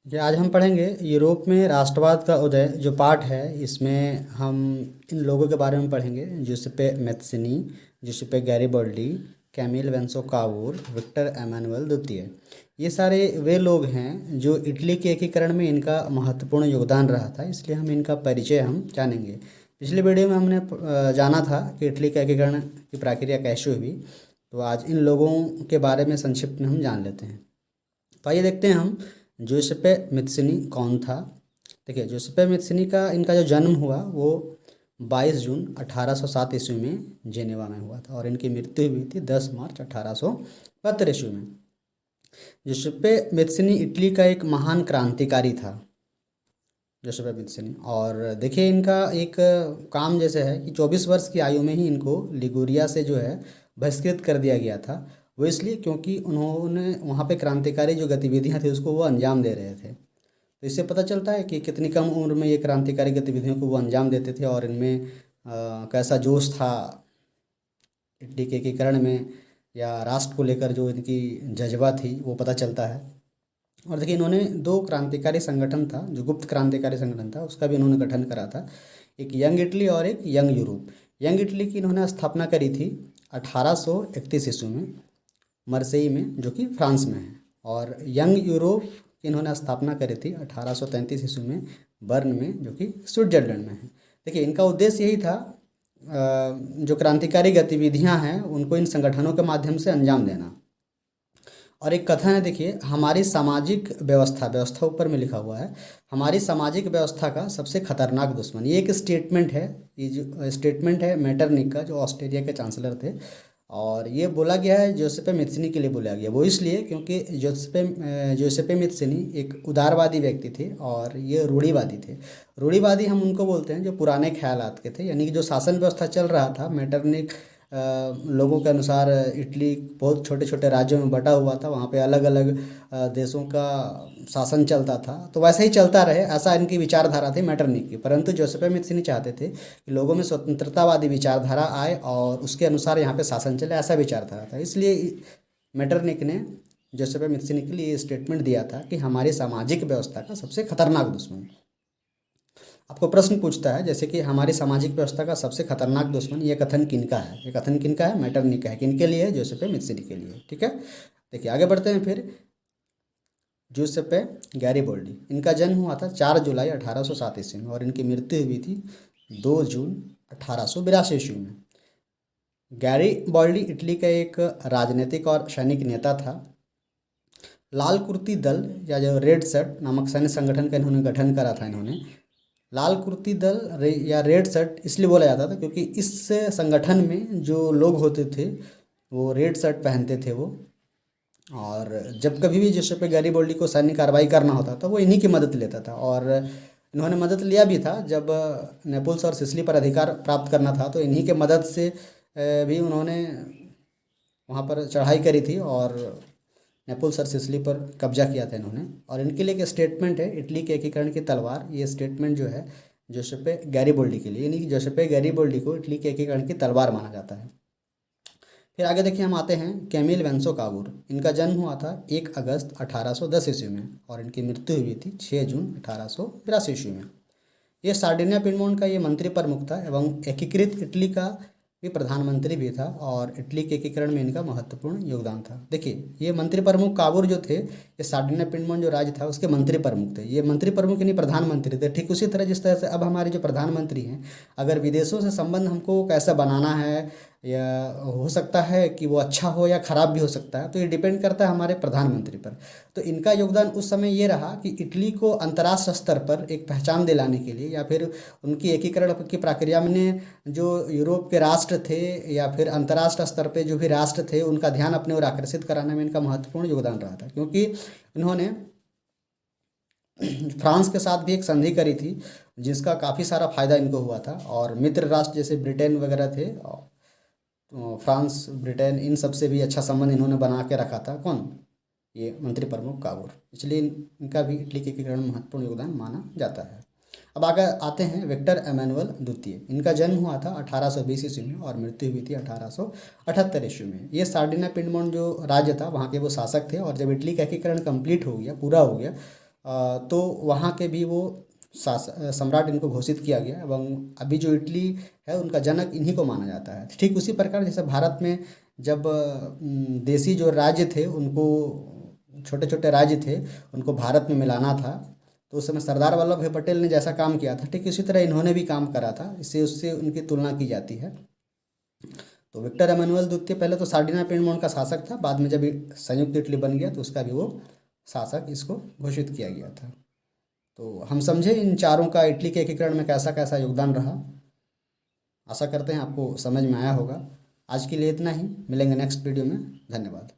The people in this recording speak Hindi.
आज हम पढ़ेंगे यूरोप में राष्ट्रवाद का उदय जो पाठ है। इसमें हम इन लोगों के बारे में पढ़ेंगे: Giuseppe Mazzini, Giuseppe Garibaldi, Camillo Benso Cavour, Victor Emmanuel द्वितीय। ये सारे वे लोग हैं जो इटली के एकीकरण में इनका महत्वपूर्ण योगदान रहा था, इसलिए हम इनका परिचय हम जानेंगे। पिछले वीडियो में हमने जाना था कि इटली के एकीकरण की प्रक्रिया कैसे हुई, तो आज इन लोगों के बारे में संक्षिप्त में हम जान लेते हैं। तो आइए देखते हैं हम जोसेप्पे मैत्सिनी कौन था। देखिए, जोसेप्पे मैत्सिनी का इनका जो जन्म हुआ वो 22 जून 1807 ईस्वी में जेनेवा में हुआ था और इनकी मृत्यु हुई थी 10 मार्च 1872 ईस्वी में। जोसेप्पे मैत्सिनी इटली का एक महान क्रांतिकारी था, जोसेप्पे मैत्सिनी। और देखिए, इनका एक काम जैसे है कि 24 वर्ष की आयु में ही इनको लिगुरिया से जो है बहिष्कृत कर दिया गया था। वो इसलिए क्योंकि उन्होंने वहाँ पे क्रांतिकारी जो गतिविधियाँ थी उसको वो अंजाम दे रहे थे। तो इससे पता चलता है कि कितनी कम उम्र में ये क्रांतिकारी गतिविधियों को वो अंजाम देते थे और इनमें कैसा जोश था इटली के एकीकरण में, या राष्ट्र को लेकर जो इनकी जज्बा थी वो पता चलता है। और देखिए, इन्होंने दो क्रांतिकारी संगठन था, जो गुप्त क्रांतिकारी संगठन था उसका भी इन्होंने गठन करा था, एक यंग इटली और एक यंग यूरोप। यंग इटली की इन्होंने स्थापना करी थी 1831 ईस्वी में मरसेई में, जो कि फ्रांस में है। और यंग यूरोप की इन्होंने स्थापना करी थी 1833 ईस्वी में बर्न में, जो कि स्विट्जरलैंड में है। देखिए, इनका उद्देश्य यही था, जो क्रांतिकारी गतिविधियां हैं उनको इन संगठनों के माध्यम से अंजाम देना। और एक कथन है, देखिए, हमारी सामाजिक व्यवस्था, व्यवस्था ऊपर में लिखा हुआ है, हमारी सामाजिक व्यवस्था का सबसे खतरनाक दुश्मन। ये एक स्टेटमेंट है, ये जो स्टेटमेंट है मेटरनिक का, जो ऑस्ट्रेलिया के चांसलर थे। और ये बोला गया है जोसेप्पे मैत्सिनी के लिए बोला गया, वो इसलिए क्योंकि जोसेप्पे मैत्सिनी एक उदारवादी व्यक्ति थे और ये रूढ़िवादी थे। रूढ़िवादी हम उनको बोलते हैं जो पुराने ख्यालात के थे, यानी कि जो शासन व्यवस्था चल रहा था मेटरनिक लोगों के अनुसार, इटली बहुत छोटे छोटे राज्यों में बटा हुआ था, वहाँ पे अलग अलग देशों का शासन चलता था, तो वैसे ही चलता रहे, ऐसा इनकी विचारधारा थी मेटरनिक की। परंतु जोसेप्पे मैत्सिनी चाहते थे कि लोगों में स्वतंत्रतावादी विचारधारा आए और उसके अनुसार यहाँ पे शासन चले, ऐसा विचारधारा था। इसलिए मेटरनिक ने जोसेप्पे मैत्सिनी के लिए ये स्टेटमेंट दिया था कि हमारी सामाजिक व्यवस्था का सबसे खतरनाक दुश्मन। आपको प्रश्न पूछता है जैसे कि हमारी सामाजिक व्यवस्था का सबसे खतरनाक दुश्मन, ये कथन किनका है? ये कथन किनका है? मेटरनिक का है। किनके लिए है? जोसेप्पे मैत्सिनी के लिए। ठीक है, देखिए आगे बढ़ते हैं फिर। जोसेप्पे गैरिबल्डी, इनका जन्म हुआ था 4 जुलाई 1807 ईस्वी में और इनकी मृत्यु हुई थी 2 जून 1882 ईस्वी में। गैरिबल्डी इटली का एक राजनीतिक और सैनिक नेता था। लाल कुर्ती दल या जो रेड शर्ट नामक सैन्य संगठन का इन्होंने गठन करा था। इन्होंने लाल कुर्ती दल या रेड शर्ट इसलिए बोला जाता था क्योंकि इस संगठन में जो लोग होते थे वो रेड शर्ट पहनते थे वो। और जब कभी भी जोसेप्पे गैरिबल्डी को सैन्य कार्रवाई करना होता था वो इन्हीं की मदद लेता था। और इन्होंने मदद लिया भी था जब नेपल्स और सिसिली पर अधिकार प्राप्त करना था, तो इन्हीं के मदद से भी उन्होंने वहाँ पर चढ़ाई करी थी और नेपल्स और सिसिली पर कब्जा किया था इन्होंने। और इनके लिए एक स्टेटमेंट है, इटली के एकीकरण की तलवार। ये स्टेटमेंट जो है जोसेप्पे गैरिबल्डी के लिए, यानी कि जोसेप्पे गैरिबल्डी को इटली के एकीकरण की तलवार माना जाता है। फिर आगे देखिए, हम आते हैं कैमिल वेंसो कावूर। इनका जन्म हुआ था 1 अगस्त 1810 ईस्वी में और इनकी मृत्यु हुई थी 6 जून 1882 ईस्वी में। ये सार्डिनिया पिडमोंट का ये मंत्री प्रमुख था एवं एकीकृत इटली का भी प्रधानमंत्री भी था और इटली के एकीकरण में इनका महत्वपूर्ण योगदान था। देखिए, ये मंत्री प्रमुख कावूर जो थे, ये सार्डिनिया पिडमोंट जो राज्य था उसके मंत्री प्रमुख थे। ये मंत्री प्रमुख यानी प्रधानमंत्री थे। ठीक उसी तरह जिस तरह से अब हमारे जो प्रधानमंत्री हैं, अगर विदेशों से संबंध हमको कैसा बनाना है, या हो सकता है कि वो अच्छा हो या ख़राब भी हो सकता है, तो ये डिपेंड करता है हमारे प्रधानमंत्री पर। तो इनका योगदान उस समय ये रहा कि इटली को अंतर्राष्ट्रीय स्तर पर एक पहचान दिलाने के लिए, या फिर उनकी एकीकरण की प्रक्रिया में जो यूरोप के राष्ट्र थे या फिर अंतर्राष्ट्रीय स्तर पे जो भी राष्ट्र थे उनका ध्यान अपने ओर आकर्षित कराने में इनका महत्वपूर्ण योगदान रहा था। क्योंकि इन्होंने फ्रांस के साथ भी एक संधि करी थी जिसका काफ़ी सारा फायदा इनको हुआ था। और मित्र राष्ट्र जैसे ब्रिटेन वगैरह थे, तो फ्रांस, ब्रिटेन, इन सब से भी अच्छा संबंध इन्होंने बना के रखा था। कौन? ये मंत्री प्रमुख कावूर। इसलिए इनका भी इटली के एकीकरण में महत्वपूर्ण योगदान माना जाता है। अब आगे आते हैं विक्टर एमानुएल द्वितीय। इनका जन्म हुआ था 1820 ईस्वी में और मृत्यु हुई थी 1878 ईस्वी में। ये सार्डिनिया पिडमोंट जो राज्य था वहाँ के वो शासक थे। और जब इटली का एकीकरण कंप्लीट हो गया, पूरा हो गया, तो वहाँ के भी वो सम्राट इनको घोषित किया गया। एवं अभी जो इटली है उनका जनक इन्हीं को माना जाता है। ठीक उसी प्रकार जैसे भारत में जब देसी जो राज्य थे उनको, छोटे छोटे राज्य थे, उनको भारत में मिलाना था, तो उस समय सरदार वल्लभ भाई पटेल ने जैसा काम किया था, ठीक इसी तरह इन्होंने भी काम करा था। इससे उससे उनकी तुलना की जाती है। तो विक्टर एमानुएल द्वितीय पहले तो सार्डिना पिडमोंट का शासक था, बाद में जब संयुक्त इटली बन गया तो उसका भी वो शासक इसको घोषित किया गया था। तो हम समझे इन चारों का इटली के एकीकरण में कैसा कैसा योगदान रहा। आशा करते हैं आपको समझ में आया होगा। आज के लिए इतना ही, मिलेंगे नेक्स्ट वीडियो में। धन्यवाद।